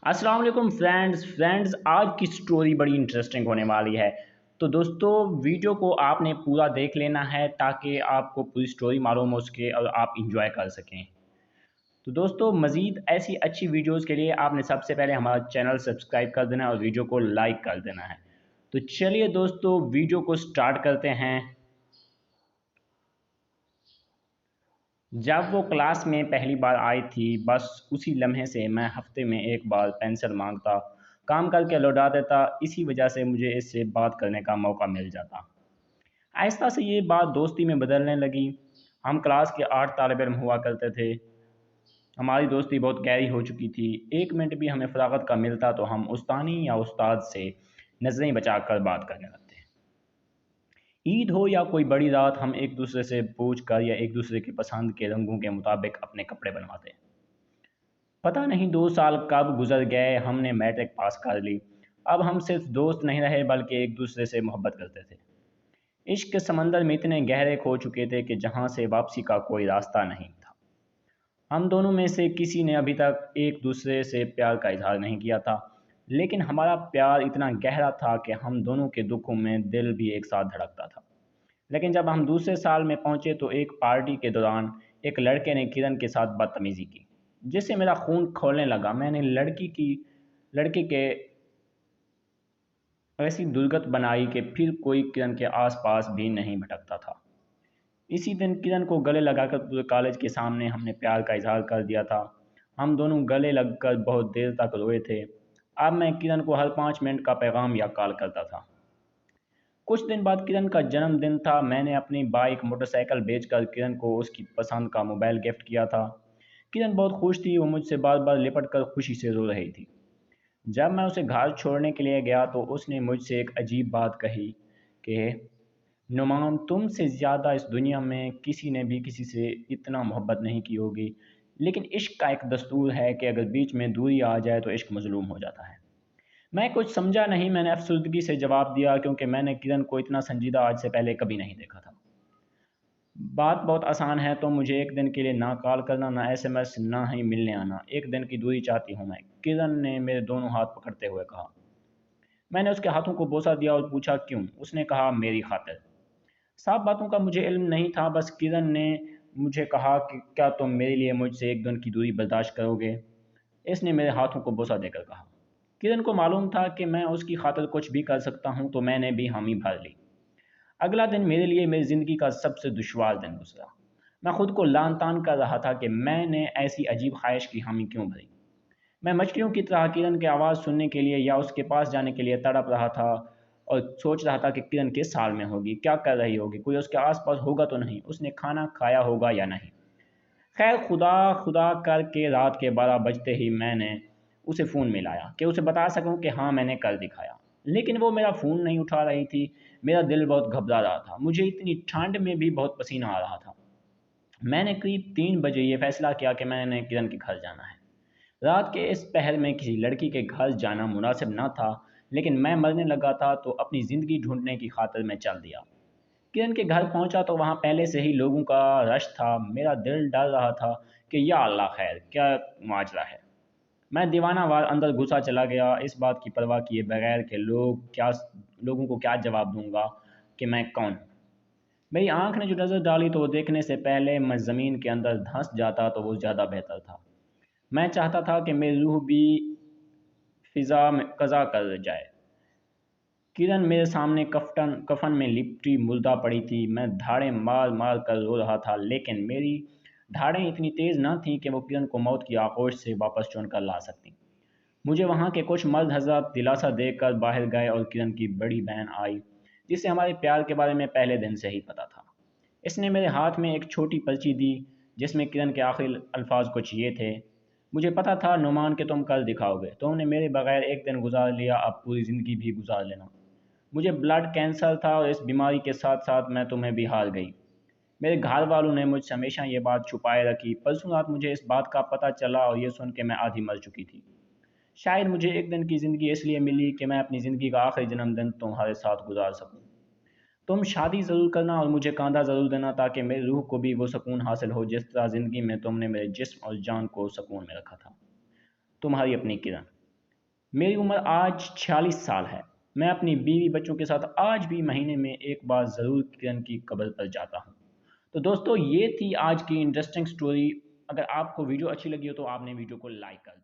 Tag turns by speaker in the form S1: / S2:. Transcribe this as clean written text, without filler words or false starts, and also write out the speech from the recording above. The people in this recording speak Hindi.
S1: अस्सलाम वालेकुम फ्रेंड्स आज की स्टोरी बड़ी इंटरेस्टिंग होने वाली है। तो दोस्तों वीडियो को आपने पूरा देख लेना है ताकि आपको पूरी स्टोरी मालूम हो सके और आप इंजॉय कर सकें। तो दोस्तों मज़ीद ऐसी अच्छी वीडियोस के लिए आपने सबसे पहले हमारा चैनल सब्सक्राइब कर देना है और वीडियो को लाइक कर देना है। तो चलिए दोस्तों वीडियो को स्टार्ट करते हैं। जब वो क्लास में पहली बार आई थी बस उसी लम्हे से मैं हफ्ते में एक बार पेंसिल मांगता, काम करके लौटा देता। इसी वजह से मुझे इससे बात करने का मौका मिल जाता। आहिस्ता से ये बात दोस्ती में बदलने लगी। हम क्लास के 8 तालिब इल्म हुआ करते थे। हमारी दोस्ती बहुत गहरी हो चुकी थी। एक मिनट भी हमें फ़रागत का मिलता तो हम उस्तानी या उस्ताद से नज़रें बचा कर बात करने लगते। ईद हो या कोई बड़ी रात हम एक दूसरे से पूछ कर या एक दूसरे की पसंद के रंगों के मुताबिक अपने कपड़े बनवाते। पता नहीं 2 साल कब गुजर गए, हमने मैट्रिक पास कर ली। अब हम सिर्फ दोस्त नहीं रहे बल्कि एक दूसरे से मोहब्बत करते थे। इश्क के समंदर में इतने गहरे खो चुके थे कि जहाँ से वापसी का कोई रास्ता नहीं था। हम दोनों में से किसी ने अभी तक एक दूसरे से प्यार का इजहार नहीं किया था, लेकिन हमारा प्यार इतना गहरा था कि हम दोनों के दुखों में दिल भी एक साथ धड़कता था। लेकिन जब हम दूसरे साल में पहुंचे तो एक पार्टी के दौरान एक लड़के ने किरण के साथ बदतमीज़ी की, जिससे मेरा खून खौलने लगा। मैंने लड़के के ऐसी दुर्गत बनाई कि फिर कोई किरण के आसपास भी नहीं भटकता था। इसी दिन किरण को गले लगाकर पूरे कॉलेज के सामने हमने प्यार का इजहार कर दिया था। हम दोनों गले लगकर बहुत देर तक रोए थे। अब मैं किरण को हर 5 मिनट का पैगाम या कॉल करता था। कुछ दिन बाद किरण का जन्मदिन था। मैंने अपनी बाइक मोटरसाइकिल बेचकर किरण को उसकी पसंद का मोबाइल गिफ्ट किया था। किरण बहुत खुश थी। वो मुझसे बार बार लिपट कर खुशी से रो रही थी। जब मैं उसे घर छोड़ने के लिए गया तो उसने मुझसे एक अजीब बात कही कि नुमान, तुमसे ज़्यादा इस दुनिया में किसी ने भी किसी से इतना मोहब्बत नहीं की होगी। लेकिन इश्क का एक दस्तूर है कि अगर बीच में दूरी आ जाए तो इश्क मजलूम हो जाता है। मैं कुछ समझा नहीं। मैंने अफसुर्दगी से जवाब दिया, क्योंकि मैंने किरण को इतना संजीदा आज से पहले कभी नहीं देखा था। बात बहुत आसान है, तो मुझे एक दिन के लिए ना कॉल करना, ना एसएमएस, ना ही मिलने आना। एक दिन की दूरी चाहती हूँ मैं, किरण ने मेरे दोनों हाथ पकड़ते हुए कहा। मैंने उसके हाथों को बोसा दिया और पूछा क्यों। उसने कहा मेरी खातिर। साफ बातों का मुझे इल्म नहीं था, बस किरण ने मुझे कहा कि क्या तुम मेरे लिए मुझसे एक दिन की दूरी बर्दाश्त करोगे। इसने मेरे हाथों को बोसा देकर कहा। किरण को मालूम था कि मैं उसकी खातिर कुछ भी कर सकता हूँ, तो मैंने भी हामी भर ली। अगला दिन मेरे लिए मेरी ज़िंदगी का सबसे दुश्वार दिन गुजरा। मैं खुद को लान तान कर रहा था कि मैंने ऐसी अजीब ख्वाहिश की हामी क्यों भरी। मैं मछलियों की तरह किरण की आवाज़ सुनने के लिए या उसके पास जाने के लिए तड़प रहा था और सोच रहा था कि किरण किस साल में होगी, क्या कर रही होगी, कोई उसके आसपास होगा तो नहीं, उसने खाना खाया होगा या नहीं। खैर खुदा खुदा करके रात के 12 बजते ही मैंने उसे फ़ोन मिलाया कि उसे बता सकूं कि हाँ मैंने कर दिखाया। लेकिन वो मेरा फ़ोन नहीं उठा रही थी। मेरा दिल बहुत घबरा रहा था। मुझे इतनी ठंड में भी बहुत पसीना आ रहा था। मैंने करीब 3 बजे ये फैसला किया कि मैंने किरण के घर जाना है। रात के इस पहर में किसी लड़की के घर जाना मुनासिब न था, लेकिन मैं मरने लगा था तो अपनी ज़िंदगी ढूंढने की खातिर मैं चल दिया। किरण के घर पहुंचा तो वहां पहले से ही लोगों का रश था। मेरा दिल डर रहा था कि या अल्लाह खैर क्या माजरा है। मैं दीवानावार अंदर घुसा चला गया, इस बात की परवाह किए बगैर कि लोगों को क्या जवाब दूंगा कि मैं कौन हूँ। मेरी आंख ने जो नज़र डाली तो वो देखने से पहले मैं ज़मीन के अंदर धंस जाता तो वो ज़्यादा बेहतर था। मैं चाहता था कि मेरी रूह भी फ़िज़ा में क़ज़ा कर जाए। किरण मेरे सामने कफ़न में लिपटी मुर्दा पड़ी थी। मैं धाड़ें मार मार कर रो रहा था, लेकिन मेरी धाड़ें इतनी तेज़ न थीं कि वो किरण को मौत की आगोश से वापस चुन कर ला सकती। मुझे वहाँ के कुछ मर्द हज़रात दिलासा देकर बाहर गए और किरण की बड़ी बहन आई, जिसे हमारे प्यार के बारे में पहले दिन से ही पता था। इसने मेरे हाथ में एक छोटी पर्ची दी, जिसमें किरण के आखिरी अल्फाज कुछ ये थे। मुझे पता था नुमान कि तुम कल दिखाओगे। तुमने मेरे बगैर एक दिन गुजार लिया, अब पूरी ज़िंदगी भी गुजार लेना। मुझे ब्लड कैंसर था और इस बीमारी के साथ साथ मैं तुम्हें भी हार गई। मेरे घर वालों ने मुझसे हमेशा ये बात छुपाए रखी। परसों रात मुझे इस बात का पता चला और ये सुन के मैं आधी मर चुकी थी। शायद मुझे एक दिन की ज़िंदगी इसलिए मिली कि मैं अपनी ज़िंदगी का आखिरी जन्मदिन तुम्हारे साथ गुजार सकूं। तुम शादी ज़रूर करना और मुझे कांधा ज़रूर देना, ताकि मेरी रूह को भी वो सुकून हासिल हो जिस तरह ज़िंदगी में तुमने मेरे जिस्म और जान को सुकून में रखा था। तुम्हारी अपनी किरण। मेरी उम्र आज 46 साल है। मैं अपनी बीवी बच्चों के साथ आज भी महीने में एक बार ज़रूर किरण की कब्र पर जाता हूँ। तो दोस्तों ये थी आज की इंटरेस्टिंग स्टोरी। अगर आपको वीडियो अच्छी लगी हो तो आपने वीडियो को लाइक कर दें।